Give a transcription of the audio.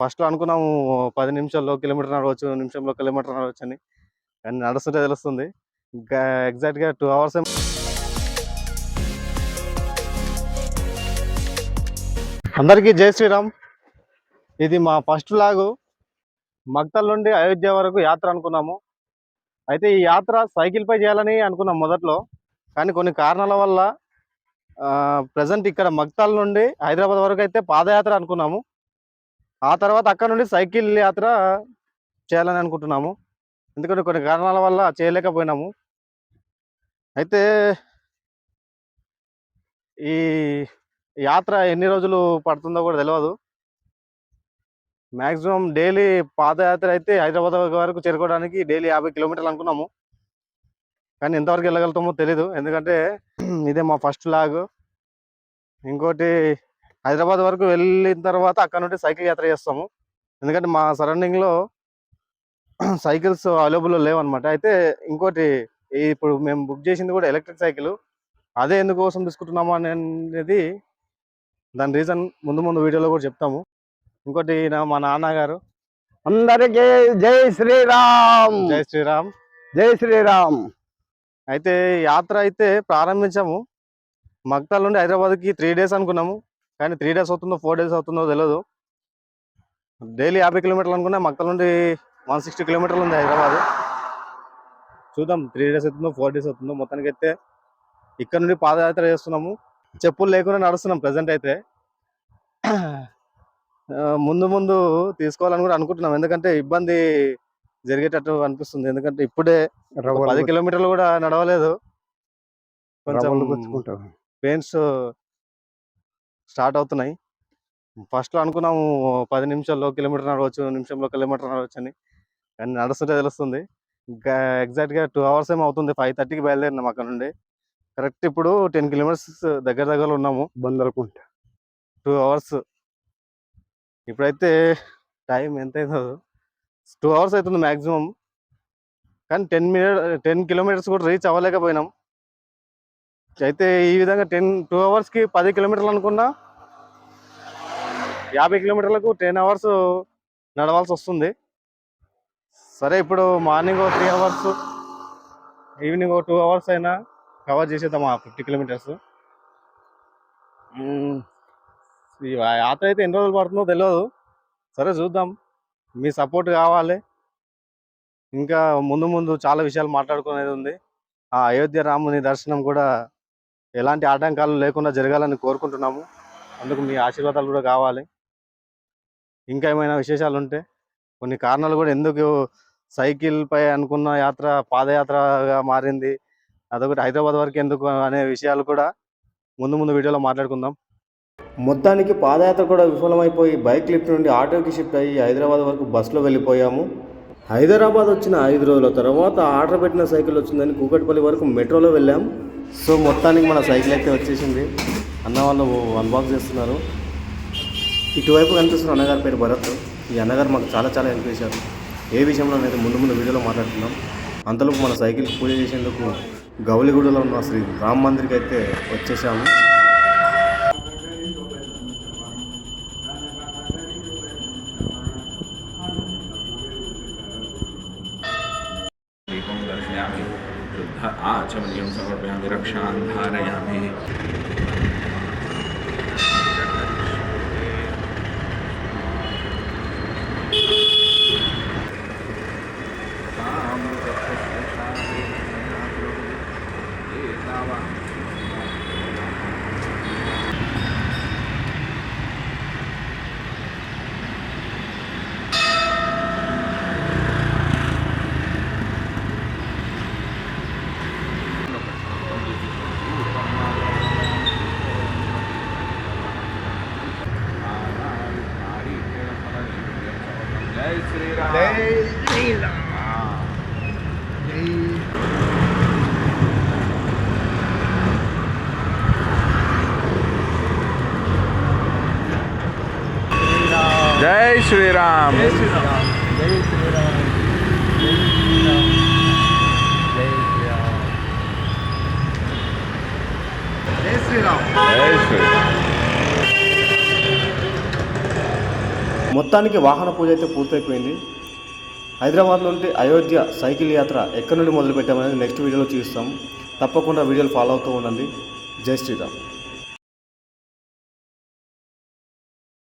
ఫస్ట్‌లో అనుకున్నాము 10 నిమిషాల్లో కిలోమీటర్ నడవచ్చు, నిమిషంలో కిలోమీటర్ నడవచ్చని. కానీ నడుస్తుంటే తెలుస్తుంది. ఇంకా ఎగ్జాక్ట్‌గా 2 అవర్స్ అందరికీ జై శ్రీరామ్. ఇది మా ఫస్ట్ వ్లాగు. మక్తల్ నుండి అయోధ్య వరకు యాత్ర అనుకున్నాము. అయితే ఈ యాత్ర సైకిల్‌పై చేయాలని అనుకున్నాం మొదట్లో. కానీ కొన్ని కారణాల వల్ల ప్రెజెంట్ ఇక్కడ మక్తల్ నుండి హైదరాబాద్ వరకు అయితే పాదయాత్ర అనుకున్నాము. ఆ తర్వాత అక్కడ నుండి సైకిల్ యాత్ర చేయాలని అనుకుంటున్నాము. ఎందుకంటే కొన్ని కారణాల వల్ల చేయలేకపోయినాము. అయితే ఈ యాత్ర ఎన్ని రోజులు పడుతుందో కూడా తెలియదు. మ్యాక్సిమం డైలీ పాదయాత్ర అయితే హైదరాబాద్ వరకు చేరుకోవడానికి డైలీ 50 కిలోమీటర్లు అనుకున్నాము. కానీ ఎంతవరకు వెళ్ళగలుగుతామో తెలీదు. ఎందుకంటే ఇదే మా ఫస్ట్ వ్లాగ్. ఇంకోటి హైదరాబాద్ వరకు వెళ్ళిన తర్వాత అక్కడ నుండి సైకిల్ యాత్ర చేస్తాము. ఎందుకంటే మా సరౌండింగ్లో సైకిల్స్ అవైలబుల్ లేవన్నమాట. అయితే ఇంకోటి ఇప్పుడు మేము బుక్ చేసింది కూడా ఎలక్ట్రిక్ సైకిల్. అదే ఎందుకోసం తీసుకుంటున్నాము అనేది దాని రీజన్ ముందు ముందు వీడియోలో కూడా చెప్తాము. ఇంకోటి మా నాన్నగారు. అందరికీ జై శ్రీరామ్. జై శ్రీరామ్. జై శ్రీరామ్. అయితే యాత్ర అయితే ప్రారంభించాము. మక్తల్ నుండి హైదరాబాద్కి 3 days అనుకున్నాము. కానీ 3 days అవుతుందో 4 days అవుతుందో తెలియదు. డైలీ 50 కిలోమీటర్లు అనుకున్నా. మక్తల్ నుండి 160 కిలోమీటర్లు ఉంది హైదరాబాద్. చూద్దాం 3 days అవుతుందో 4 days అవుతుందో. మొత్తానికి అయితే ఇక్కడ నుండి పాదయాత్ర చేస్తున్నాము. చెప్పులు లేకుండా నడుస్తున్నాం ప్రజెంట్ అయితే. ముందు ముందు తీసుకోవాలని కూడా అనుకుంటున్నాం. ఎందుకంటే ఇబ్బంది జరిగేటట్టు అనిపిస్తుంది. ఎందుకంటే ఇప్పుడే 10 కిలోమీటర్లు కూడా నడవలేదు. కొంచెం పెయిన్స్ స్టార్ట్ అవుతున్నాయి. ఫస్ట్లో అనుకున్నాము 10 నిమిషాల్లో కిలోమీటర్ నడవచ్చు, నిమిషంలో కిలోమీటర్ నడవచ్చని. కానీ నడుస్తుంటే తెలుస్తుంది. ఇంకా ఎగ్జాక్ట్గా 2 hours ఏమో అవుతుంది. 5:30కి బయలుదేరినాం అక్కడ నుండి. కరెక్ట్ ఇప్పుడు 10 kilometers దగ్గరలో ఉన్నాము. బందరకుంట 2 hours. ఇప్పుడైతే టైం ఎంత అయిందో 2 hours అవుతుంది మ్యాక్సిమం. కానీ 10 kilometers కూడా రీచ్ అవ్వలేకపోయినాం. అయితే ఈ విధంగా 2 hours-కి 10 kilometers అనుకున్నా 50 kilometers 10 hours నడవాల్సి వస్తుంది. సరే ఇప్పుడు మార్నింగ్ 3 hours, ఈవినింగ్ 2 hours అయినా కవర్ చేసేద్దాం ఆ 50 kilometers. ఈ యాత్ర అయితే ఎన్ని రోజులు పడుతుందో తెలియదు. సరే చూద్దాం. మీ సపోర్ట్ కావాలి. ఇంకా ముందు ముందు చాలా విషయాలు మాట్లాడుకునేది ఉంది. ఆ అయోధ్య రాముని దర్శనం కూడా ఎలాంటి ఆటంకాలు లేకుండా జరగాలని కోరుకుంటున్నాము. అందుకు మీ ఆశీర్వాదాలు కూడా కావాలి. ఇంకా ఏమైనా విశేషాలు ఉంటే, కొన్ని కారణాలు కూడా ఎందుకు సైకిల్పై అనుకున్న యాత్ర పాదయాత్రగా మారింది, అదొకటి హైదరాబాద్ వరకు ఎందుకు అనే విషయాలు కూడా ముందు ముందు వీడియోలో మాట్లాడుకుందాం. మొత్తానికి పాదయాత్ర కూడా విఫలమైపోయి బైక్ లిఫ్ట్ నుండి ఆటోకి షిఫ్ట్ అయ్యి హైదరాబాద్ వరకు బస్సులో వెళ్ళిపోయాము. హైదరాబాద్ వచ్చిన 5 రోజుల తర్వాత ఆర్డర్ పెట్టిన సైకిల్ వచ్చిందని కూకట్పల్లి వరకు మెట్రోలో వెళ్ళాం. సో మొత్తానికి మన సైకిల్ అయితే వచ్చేసింది. అన్న వాళ్ళు అన్బాక్స్ చేస్తున్నారు. ఇటువైపు కనిపిస్తున్న అన్నగారి పేరు భరత్. ఈ అన్నగారు మాకు చాలా హెల్ప్ చేశారు. ఏ విషయంలో అనేది ముందు వీడియోలో మాట్లాడుతున్నాం. అంతలోపు మన సైకిల్ పూజ చేసేందుకు గౌలిగూడలో ఉన్న శ్రీ రామ్ మందిర్కి అయితే వచ్చేసాము. आचमनीयं समर्पयामि रक्षां धारयामि। जय श्री राम. जय श्री राम. जय श्री राम. जय श्री राम. जय श्री राम. जय श्री राम. जय श्री राम. जय श्री राम. जय श्री राम. మొత్తానికి వాహన పూజ అయితే పూర్తయిపోయింది. హైదరాబాద్ నుండి అయోధ్య సైకిల్ యాత్ర ఎక్కడి నుండి మొదలు పెట్టామనేది నెక్స్ట్ వీడియోలో చూస్తాం. తప్పకుండా వీడియోలు ఫాలో అవుతూ ఉండండి. జై శ్రీరామ్.